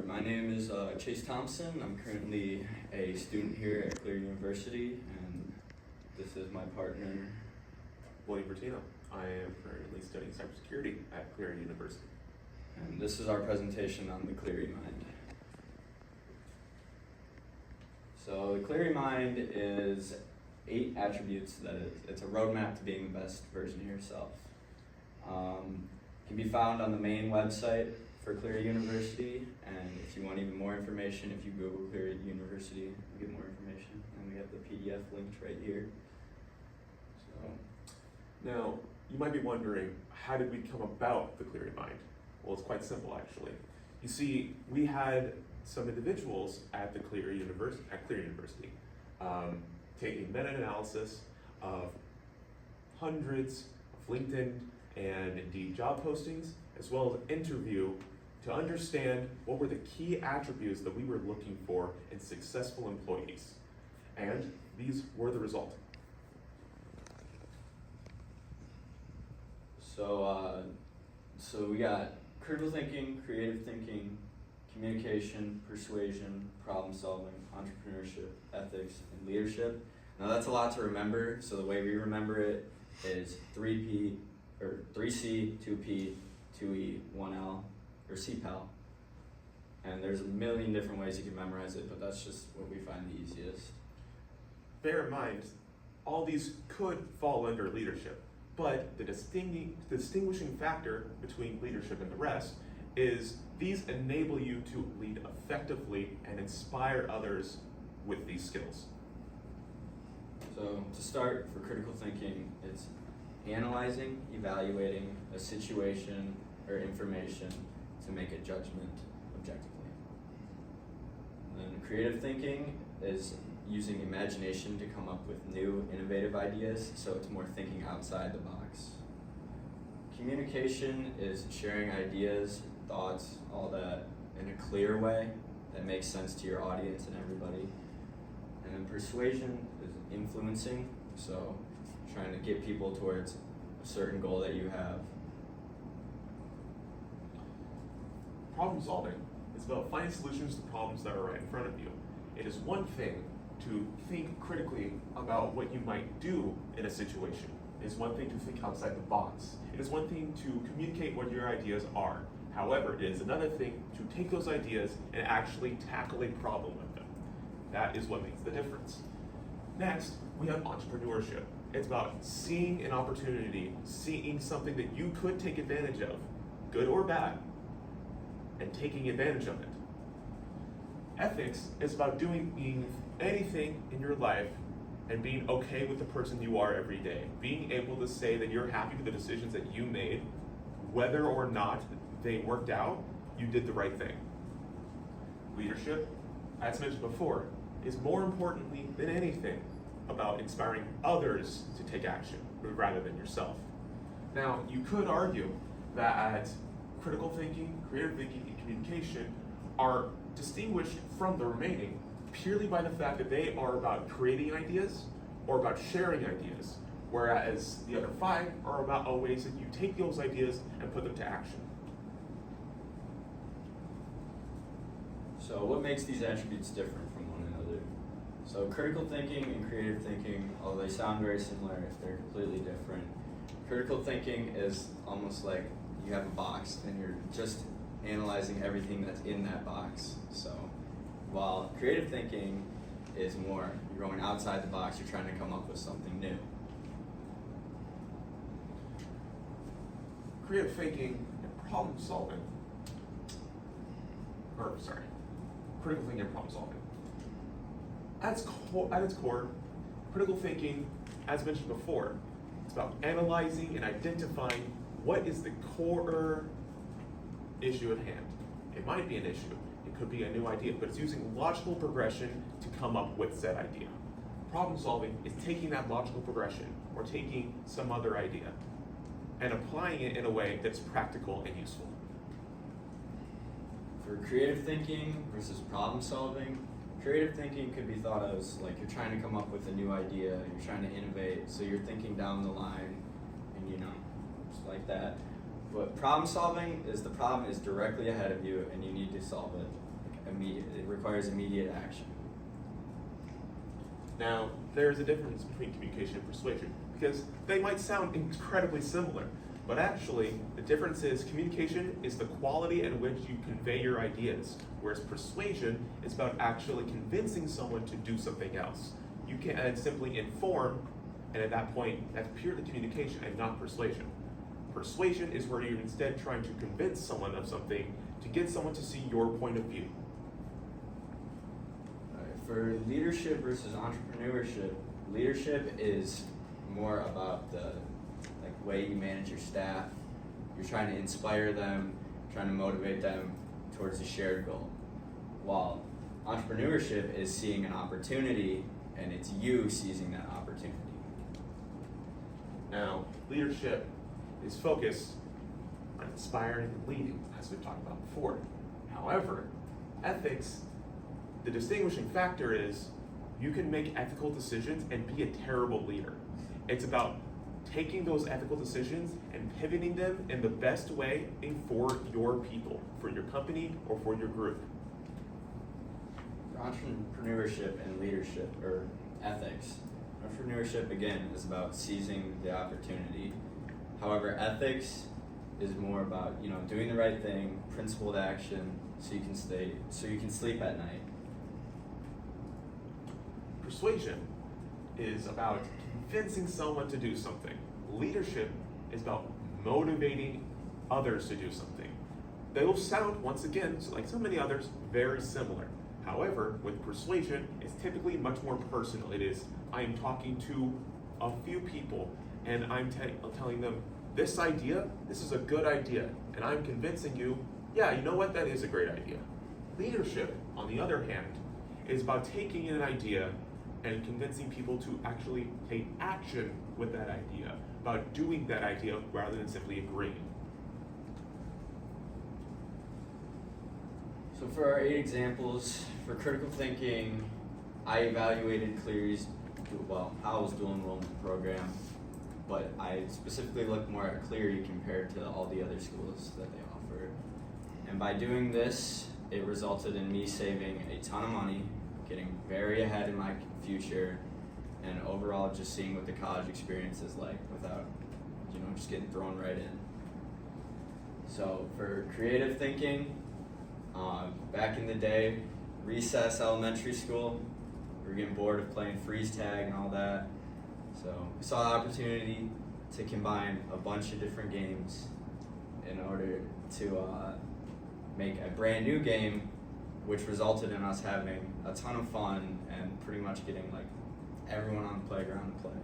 My name is Chase Thompson. I'm currently a student here at Clear University, and this is my partner. William Bertino. I am currently studying cybersecurity at Clear University. And this is our presentation on the Cleary Mind. So the Cleary Mind is 8 attributes it's a roadmap to being the best version of yourself. It can be found on the main website for Clear University, and if you want even more information, if you Google Clear University, you get more information. And we have the PDF linked right here. So, now, you might be wondering, how did we come about the Cleary Mind? Well, it's quite simple, actually. You see, we had some individuals at Clear University take a meta-analysis of hundreds of LinkedIn and Indeed job postings, as well as an interview to understand what were the key attributes that we were looking for in successful employees. And these were the result. So we got critical thinking, creative thinking, communication, persuasion, problem solving, entrepreneurship, ethics, and leadership. Now that's a lot to remember, so the way we remember it is 3P, or 3C, 2P, 2E, 1L, or CPAL. And there's a million different ways you can memorize it, but that's just what we find the easiest. Bear in mind, all these could fall under leadership, but the distinguishing factor between leadership and the rest is these enable you to lead effectively and inspire others with these skills. So to start, for critical thinking, it's analyzing, evaluating a situation or information to make a judgment objectively. And then creative thinking is using imagination to come up with new, innovative ideas, so it's more thinking outside the box. Communication is sharing ideas, thoughts, all that in a clear way that makes sense to your audience and everybody. And then persuasion is influencing, so trying to get people towards a certain goal that you have. Problem solving is about finding solutions to problems that are right in front of you. It is one thing to think critically about what you might do in a situation. It is one thing to think outside the box. It is one thing to communicate what your ideas are. However, it is another thing to take those ideas and actually tackle a problem with them. That is what makes the difference. Next, we have entrepreneurship. It's about seeing an opportunity, seeing something that you could take advantage of, good or bad, and taking advantage of it. Ethics is about doing anything in your life and being okay with the person you are every day. Being able to say that you're happy with the decisions that you made, whether or not they worked out, you did the right thing. Leadership, as mentioned before, is more importantly than anything about inspiring others to take action rather than yourself. Now, you could argue that critical thinking, creative thinking, and communication are distinguished from the remaining purely by the fact that they are about creating ideas or about sharing ideas, whereas the other 5 are about ways that you take those ideas and put them to action. So what makes these attributes different from one another? So critical thinking and creative thinking, although they sound very similar, they're completely different. Critical thinking is almost like you have a box and you're just analyzing everything that's in that box. So while creative thinking is more, you're going outside the box, you're trying to come up with something new. Creative thinking and problem solving, critical thinking and problem solving. At its core, critical thinking, as mentioned before, it's about analyzing and identifying what is the core issue at hand. It might be an issue, it could be a new idea, but it's using logical progression to come up with said idea. Problem solving is taking that logical progression or taking some other idea and applying it in a way that's practical and useful. For creative thinking versus problem solving, creative thinking could be thought of as like you're trying to come up with a new idea, you're trying to innovate, so you're thinking down the line and just like that. But problem solving is the problem is directly ahead of you and you need to solve it It requires immediate action. Now, there's a difference between communication and persuasion because they might sound incredibly similar, but actually the difference is communication is the quality in which you convey your ideas, whereas persuasion is about actually convincing someone to do something else. You can simply inform, and at that point, that's purely communication and not persuasion. Persuasion is where you're instead trying to convince someone of something to get someone to see your point of view. For leadership versus entrepreneurship, leadership is more about the way you manage your staff. You're trying to inspire them, trying to motivate them towards a shared goal. While entrepreneurship is seeing an opportunity, and it's you seizing that opportunity. Now, leadership is focused on inspiring and leading, as we've talked about before. However, ethics, the distinguishing factor is you can make ethical decisions and be a terrible leader. It's about taking those ethical decisions and pivoting them in the best way for your people, for your company, or for your group. For entrepreneurship and leadership, or ethics, entrepreneurship again is about seizing the opportunity. However, ethics is more about doing the right thing, principled action, so you can sleep at night. Persuasion is about convincing someone to do something. Leadership is about motivating others to do something. They will sound, once again, like so many others, very similar. However, with persuasion, it's typically much more personal. It is, I am talking to a few people and I'm telling them, this idea, this is a good idea, and I'm convincing you, yeah, you know what, that is a great idea. Leadership, on the other hand, is about taking an idea and convincing people to actually take action with that idea, about doing that idea rather than simply agreeing. So for our 8 examples, for critical thinking, I evaluated Cleary's, Powell's dual enrollment program, but I specifically looked more at Cleary compared to all the other schools that they offered. And by doing this, it resulted in me saving a ton of money, getting very ahead in my future, and overall just seeing what the college experience is like without, just getting thrown right in. So for creative thinking, back in the day, recess elementary school, we were getting bored of playing freeze tag and all that. So we saw the opportunity to combine a bunch of different games in order to make a brand new game, which resulted in us having a ton of fun and pretty much getting everyone on the playground to play.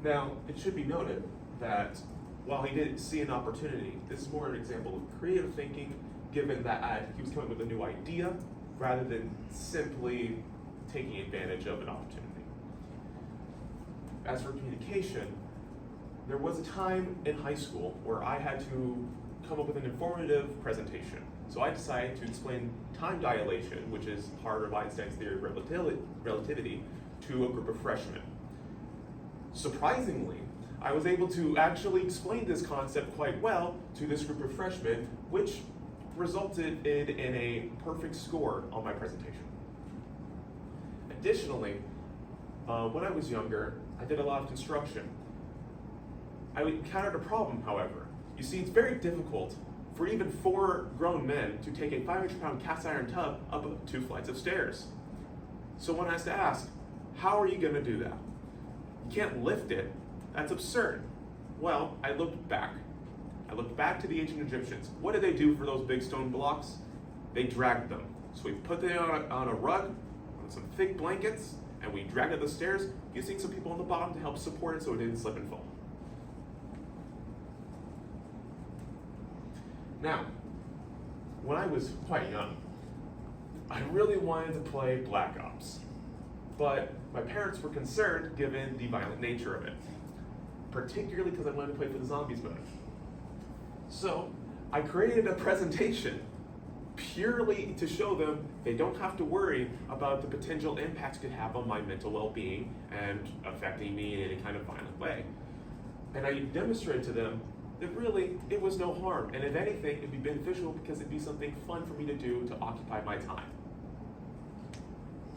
Now, it should be noted that while he did see an opportunity, this is more an example of creative thinking, given that he was coming with a new idea rather than simply taking advantage of an opportunity. As for communication, there was a time in high school where I had to come up with an informative presentation. So I decided to explain time dilation, which is part of Einstein's theory of relativity, to a group of freshmen. Surprisingly, I was able to actually explain this concept quite well to this group of freshmen, which resulted in a perfect score on my presentation. Additionally, when I was younger, I did a lot of construction. I encountered a problem, however. You see, it's very difficult for even 4 grown men to take a 500-pound cast iron tub up 2 flights of stairs. So one has to ask, how are you going to do that? You can't lift it. That's absurd. Well, I looked back. I looked back to the ancient Egyptians. What did they do for those big stone blocks? They dragged them. So we put them on a rug, on some thick blankets, and we dragged it up the stairs, using some people on the bottom to help support it so it didn't slip and fall. Now, when I was quite young, I really wanted to play Black Ops, but my parents were concerned given the violent nature of it, particularly because I wanted to play for the zombies mode. So I created a presentation purely to show them they don't have to worry about the potential impacts it could have on my mental well-being and affecting me in any kind of violent way. And I demonstrated to them, that really it was no harm. And if anything, it'd be beneficial because it'd be something fun for me to do to occupy my time.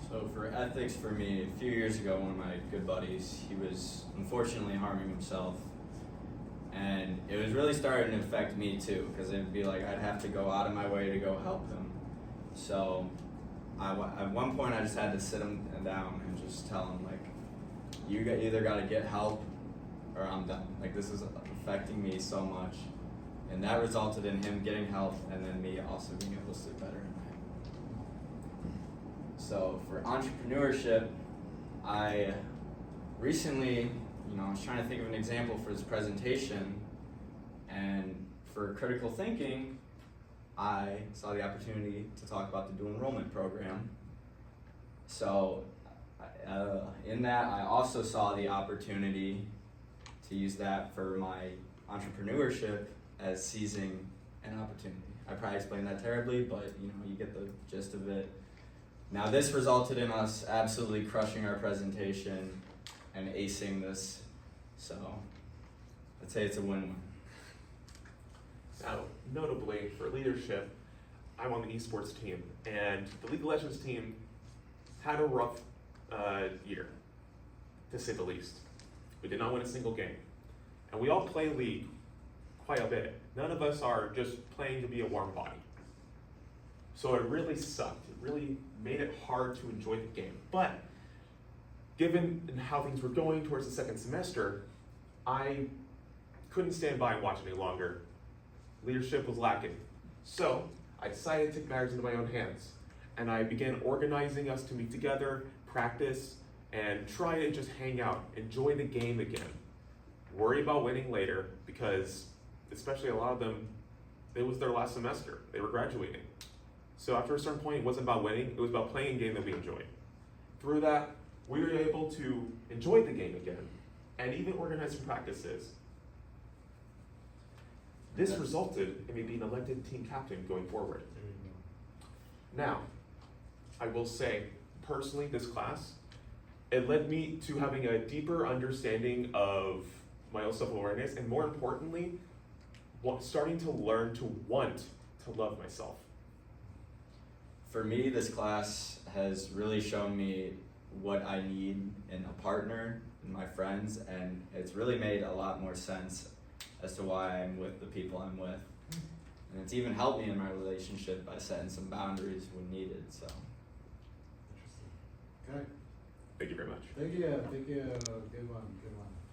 So for ethics, for me, a few years ago, one of my good buddies, he was unfortunately harming himself. And it was really starting to affect me too, because it'd be like I'd have to go out of my way to go help him. So at one point I just had to sit him down and just tell him, like, either got to get help or I'm done. Like, this is affecting me so much. And that resulted in him getting help and then me also being able to sleep better at night. So for entrepreneurship, I recently, I was trying to think of an example for this presentation, and for critical thinking, I saw the opportunity to talk about the dual enrollment program. So in that, I also saw the opportunity to use that for my entrepreneurship as seizing an opportunity. I probably explained that terribly, but you get the gist of it. Now this resulted in us absolutely crushing our presentation and acing this, so I'd say it's a win-win. Now, notably for leadership, I'm on the esports team, and the League of Legends team had a rough year, to say the least. We did not win a single game, and we all play League quite a bit. None of us are just playing to be a warm body. So it really sucked. It really made it hard to enjoy the game. But given how things were going towards the second semester, I couldn't stand by and watch any longer. Leadership was lacking. So I decided to take matters into my own hands. And I began organizing us to meet together, practice, and try to just hang out, enjoy the game again. Worry about winning later, because especially a lot of them, it was their last semester. They were graduating. So after a certain point, it wasn't about winning, it was about playing a game that we enjoyed. Through that, we were able to enjoy the game again, and even organize some practices. This resulted in me being elected team captain going forward. Now, I will say, personally, this class, it led me to having a deeper understanding of my own self-awareness, and more importantly, starting to learn to want to love myself. For me, this class has really shown me what I need in a partner, in my friends, and it's really made a lot more sense as to why I'm with the people I'm with. And it's even helped me in my relationship by setting some boundaries when needed, so. Interesting. Okay. Thank you very much. Thank you. Good one.